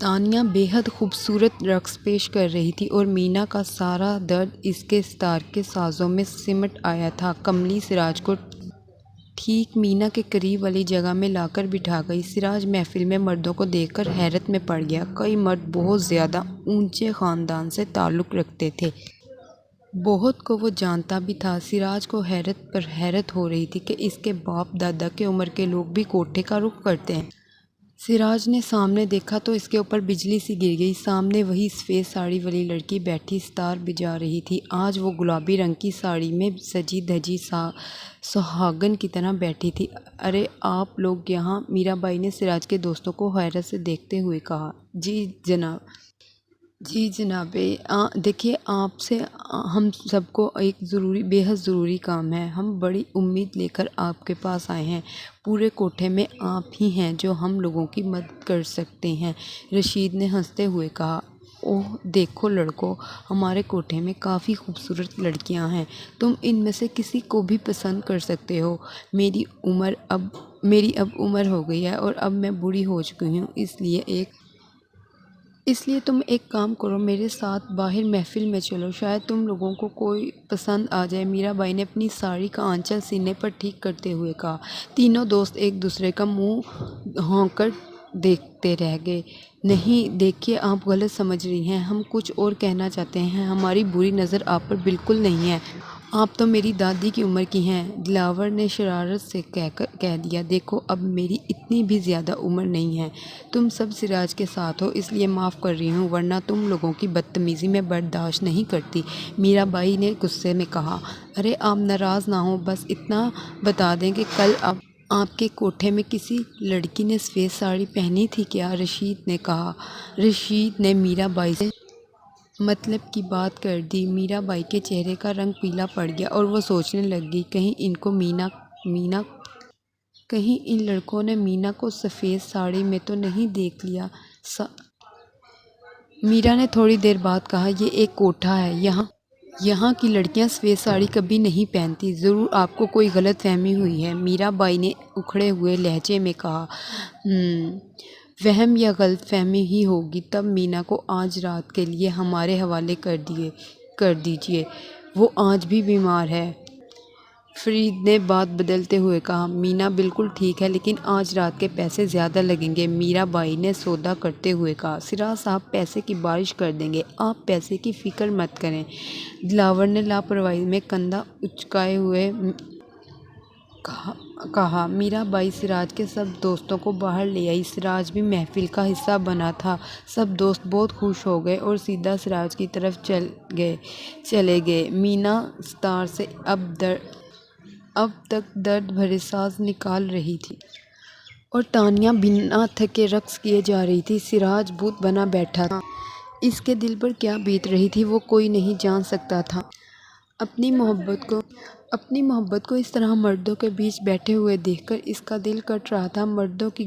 تانیہ بے حد خوبصورت رقص پیش کر رہی تھی اور مینا کا سارا درد اس کے ستار کے سازوں میں سمٹ آیا تھا۔ کملی سراج کو ٹھیک مینا کے قریب والی جگہ میں لا کر بٹھا گئی۔ سراج محفل میں مردوں کو دیکھ کر حیرت میں پڑ گیا۔ کئی مرد بہت زیادہ اونچے خاندان سے تعلق رکھتے تھے۔ بہت کو وہ جانتا بھی تھا۔ سراج کو حیرت پر حیرت ہو رہی تھی کہ اس کے باپ دادا کی عمر کے لوگ بھی کوٹھے کا رخ کرتے ہیں۔ سراج نے سامنے دیکھا تو اس کے اوپر بجلی سی گر گئی۔ سامنے وہی سفید ساڑی والی لڑکی بیٹھی ستار بجا رہی تھی۔ آج وہ گلابی رنگ کی ساڑی میں سجی دھجی سہاگن کی طرح بیٹھی تھی۔ ارے آپ لوگ یہاں! میرا بائی نے سراج کے دوستوں کو حیرت سے دیکھتے ہوئے کہا۔ جی جناب! جی جناب! دیکھیے آپ سے ہم سب کو ایک بے حد ضروری کام ہے۔ ہم بڑی امید لے کر آپ کے پاس آئے ہیں۔ پورے کوٹھے میں آپ ہی ہیں جو ہم لوگوں کی مدد کر سکتے ہیں۔ رشید نے ہنستے ہوئے کہا۔ اوہ دیکھو لڑکوں، ہمارے کوٹھے میں کافی خوبصورت لڑکیاں ہیں۔ تم ان میں سے کسی کو بھی پسند کر سکتے ہو۔ میری اب عمر ہو گئی ہے اور اب میں بوڑھی ہو چکی ہوں، اس لیے تم ایک کام کرو، میرے ساتھ باہر محفل میں چلو، شاید تم لوگوں کو کوئی پسند آ جائے۔ میرا بھائی نے اپنی ساڑی کا آنچل سینے پر ٹھیک کرتے ہوئے کہا۔ تینوں دوست ایک دوسرے کا منہ ہونک کر دیکھتے رہ گئے۔ نہیں دیکھیے، آپ غلط سمجھ رہی ہیں، ہم کچھ اور کہنا چاہتے ہیں۔ ہماری بری نظر آپ پر بالکل نہیں ہے۔ آپ تو میری دادی کی عمر کی ہیں، دلاور نے شرارت سے کہہ دیا۔ دیکھو اب میری اتنی بھی زیادہ عمر نہیں ہے۔ تم سب سراج کے ساتھ ہو اس لیے معاف کر رہی ہوں، ورنہ تم لوگوں کی بدتمیزی میں برداشت نہیں کرتی، میرا بھائی نے غصے میں کہا۔ ارے آپ ناراض نہ ہوں، بس اتنا بتا دیں کہ کل آپ کے کوٹھے میں کسی لڑکی نے سفید ساڑی پہنی تھی کیا؟ رشید نے کہا۔ رشید نے میرا بھائی سے مطلب کی بات کر دی۔ میرا بھائی کے چہرے کا رنگ پیلا پڑ گیا اور وہ سوچنے لگی کہیں ان لڑکوں نے مینا کو سفید ساڑی میں تو نہیں دیکھ لیا۔ میرا نے تھوڑی دیر بعد کہا، یہ ایک کوٹھا ہے، یہاں کی لڑکیاں سفید ساڑی کبھی نہیں پہنتی، ضرور آپ کو کوئی غلط فہمی ہوئی ہے، میرا بھائی نے اکھڑے ہوئے لہجے میں کہا۔ وہم یا غلط فہمی ہی ہوگی، تب مینا کو آج رات کے لیے ہمارے حوالے کر دیجیے، وہ آج بھی بیمار ہے۔ فرید نے بات بدلتے ہوئے کہا۔ مینا بالکل ٹھیک ہے، لیکن آج رات کے پیسے زیادہ لگیں گے، میرا بھائی نے سودا کرتے ہوئے کہا۔ سراج صاحب پیسے کی بارش کر دیں گے، آپ پیسے کی فکر مت کریں، دلاور نے لاپرواہی میں کندھا اچکائے ہوئے کہا۔ میرا بھائی سراج کے سب دوستوں کو باہر لے آئی۔ سراج بھی محفل کا حصہ بنا تھا۔ سب دوست بہت خوش ہو گئے اور سیدھا سراج کی طرف چلے گئے۔ مینا ستار سے اب تک درد بھرے ساز نکال رہی تھی اور تانیہ بنا تھکے رقص کیے جا رہی تھی۔ سراج بت بنا بیٹھا تھا۔ اس کے دل پر کیا بیت رہی تھی وہ کوئی نہیں جان سکتا تھا۔ اپنی محبت کو اس طرح مردوں کے بیچ بیٹھے ہوئے دیکھ کر اس کا دل کٹ رہا تھا۔ مردوں کی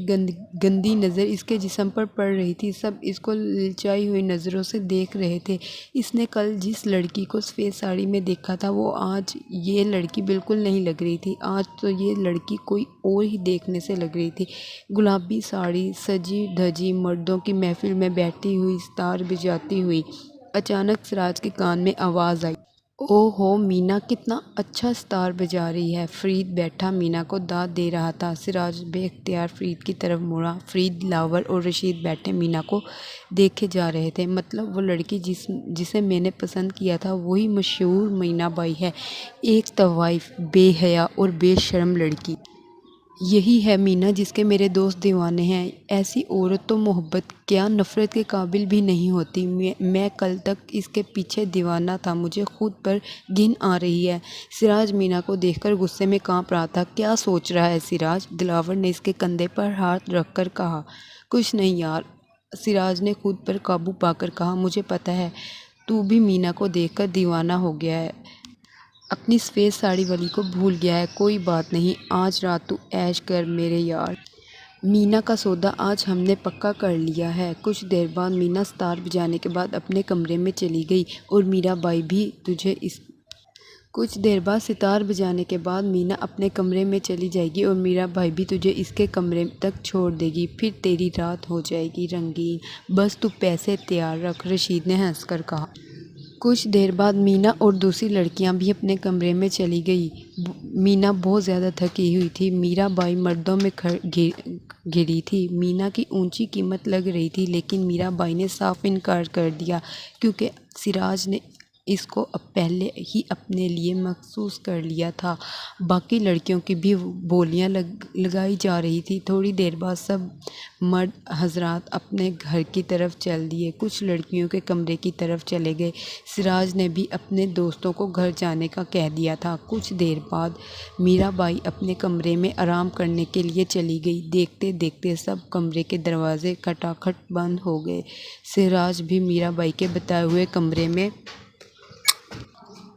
گندی نظر اس کے جسم پر پڑ رہی تھی، سب اس کو للچائی ہوئی نظروں سے دیکھ رہے تھے۔ اس نے کل جس لڑکی کو سفید ساڑی میں دیکھا تھا وہ آج یہ لڑکی بالکل نہیں لگ رہی تھی، آج تو یہ لڑکی کوئی اور ہی دیکھنے سے لگ رہی تھی۔ گلابی ساڑی سجی دھجی مردوں کی محفل میں بیٹھی ہوئی ستار بجاتی ہوئی۔ اچانک سراج کے کان میں آواز آئی۔ اوہ ہو، مینا کتنا اچھا ستار بجا رہی ہے۔ فرید بیٹھا مینا کو داد دے رہا تھا۔ سراج بے اختیار فرید کی طرف مڑا۔ فرید، دلاور اور رشید بیٹھے مینا کو دیکھے جا رہے تھے۔ مطلب وہ لڑکی جسے میں نے پسند کیا تھا وہی مشہور مینا بائی ہے، ایک طوائف، بے حیا اور بے شرم لڑکی۔ یہی ہے مینا جس کے میرے دوست دیوانے ہیں۔ ایسی عورت تو محبت کیا نفرت کے قابل بھی نہیں ہوتی۔ میں کل تک اس کے پیچھے دیوانہ تھا، مجھے خود پر گھن آ رہی ہے۔ سراج مینا کو دیکھ کر غصے میں کانپ رہا تھا۔ کیا سوچ رہا ہے سراج؟ دلاور نے اس کے کندھے پر ہاتھ رکھ کر کہا۔ کچھ نہیں یار، سراج نے خود پر قابو پا کر کہا۔ مجھے پتہ ہے تو بھی مینا کو دیکھ کر دیوانہ ہو گیا ہے، اپنی سفید ساڑی والی کو بھول گیا ہے۔ کوئی بات نہیں، آج رات تو عیش کر میرے یار، مینا کا سودا آج ہم نے پکا کر لیا ہے۔ کچھ دیر بعد مینا ستار بجانے کے بعد اپنے کمرے میں چلی گئی اور میرا بھائی بھی کچھ دیر بعد ستار بجانے کے بعد مینا اپنے کمرے میں چلی جائے گی اور میرا بھائی بھی تجھے اس کے کمرے تک چھوڑ دے گی، پھر تیری رات ہو جائے گی رنگین، بس تو پیسے تیار رکھ، رشید نے ہنس کر کہا۔ کچھ دیر بعد مینا اور دوسری لڑکیاں بھی اپنے کمرے میں چلی گئی۔ مینا بہت زیادہ تھکی ہوئی تھی، میرا بھائی مردوں میں گھری تھی۔ مینا کی اونچی قیمت لگ رہی تھی لیکن میرا بھائی نے صاف انکار کر دیا کیونکہ سراج نے اس کو پہلے ہی اپنے لیے مخصوص کر لیا تھا۔ باقی لڑکیوں کی بھی بولیاں لگائی جا رہی تھی۔ تھوڑی دیر بعد سب مرد حضرات اپنے گھر کی طرف چل دیے، کچھ لڑکیوں کے کمرے کی طرف چلے گئے۔ سراج نے بھی اپنے دوستوں کو گھر جانے کا کہہ دیا تھا۔ کچھ دیر بعد میرا بھائی اپنے کمرے میں آرام کرنے کے لیے چلی گئی۔ دیکھتے دیکھتے سب کمرے کے دروازے کھٹاکھٹ بند ہو گئے۔ سراج بھی میرا بھائی کے بتائے ہوئے کمرے میں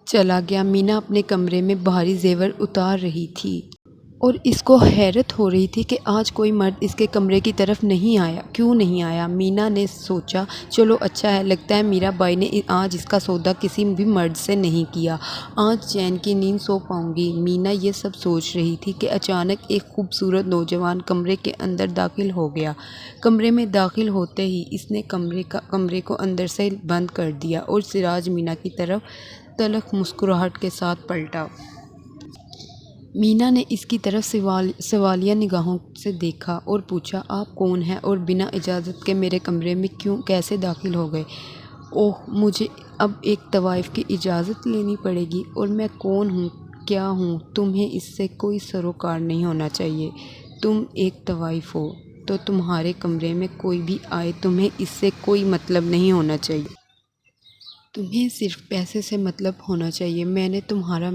چلا گیا۔ مینا اپنے کمرے میں بھاری زیور اتار رہی تھی اور اس کو حیرت ہو رہی تھی کہ آج کوئی مرد اس کے کمرے کی طرف نہیں آیا، کیوں نہیں آیا؟ مینا نے سوچا چلو اچھا ہے، لگتا ہے میرا بھائی نے آج اس کا سودا کسی بھی مرد سے نہیں کیا، آج چین کی نیند سو پاؤں گی۔ مینا یہ سب سوچ رہی تھی کہ اچانک ایک خوبصورت نوجوان کمرے کے اندر داخل ہو گیا۔ کمرے میں داخل ہوتے ہی اس نے کمرے کو اندر سے بند کر دیا اور سراج مینا کی طرف تلخ مسکراہٹ کے ساتھ پلٹا۔ مینا نے اس کی طرف سوالیہ نگاہوں سے دیکھا اور پوچھا آپ کون ہیں اور بنا اجازت کے میرے کمرے میں کیسے داخل ہو گئے؟ اوہ، مجھے اب ایک طوائف کی اجازت لینی پڑے گی، اور میں کون ہوں، کیا ہوں؟ تمہیں اس سے کوئی سروکار نہیں ہونا چاہیے۔ تم ایک طوائف ہو تو تمہارے کمرے میں کوئی بھی آئے تمہیں اس سے کوئی مطلب نہیں ہونا چاہیے۔ تمہیں صرف پیسے سے مطلب ہونا چاہیے۔ میں نے تمہاری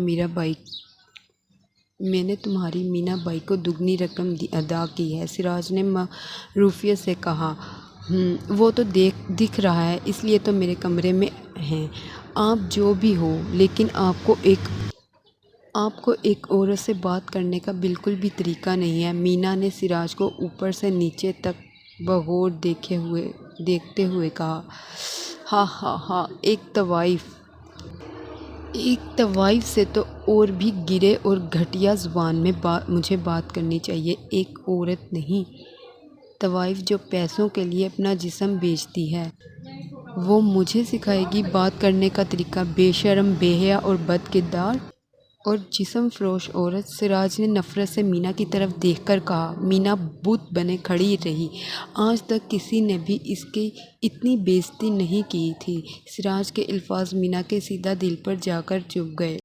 مینا بائی کو دگنی رقم ادا کی ہے، سراج نے معروفیت سے کہا۔ وہ تو دکھ رہا ہے، اس لیے تو میرے کمرے میں ہیں۔ آپ جو بھی ہو، لیکن آپ کو ایک عورت سے بات کرنے کا بالکل بھی طریقہ نہیں ہے۔ مینا نے سراج کو اوپر سے نیچے تک بغور دیکھتے ہوئے کہا۔ ہاں ہاں ہاں، ایک طوائف سے تو اور بھی گرے اور گھٹیا زبان میں مجھے بات کرنی چاہیے، ایک عورت نہیں۔ طوائف جو پیسوں کے لیے اپنا جسم بیچتی ہے، وہ مجھے سکھائے گی بات کرنے کا طریقہ؟ بے شرم، بے حیا اور بد کردار اور جسم فروش عورت، سراج نے نفرت سے مینا کی طرف دیکھ کر کہا۔ مینا بت بنے کھڑی رہی، آج تک کسی نے بھی اس کی اتنی بے عزتی نہیں کی تھی۔ سراج کے الفاظ مینا کے سیدھا دل پر جا کر چبھ گئے۔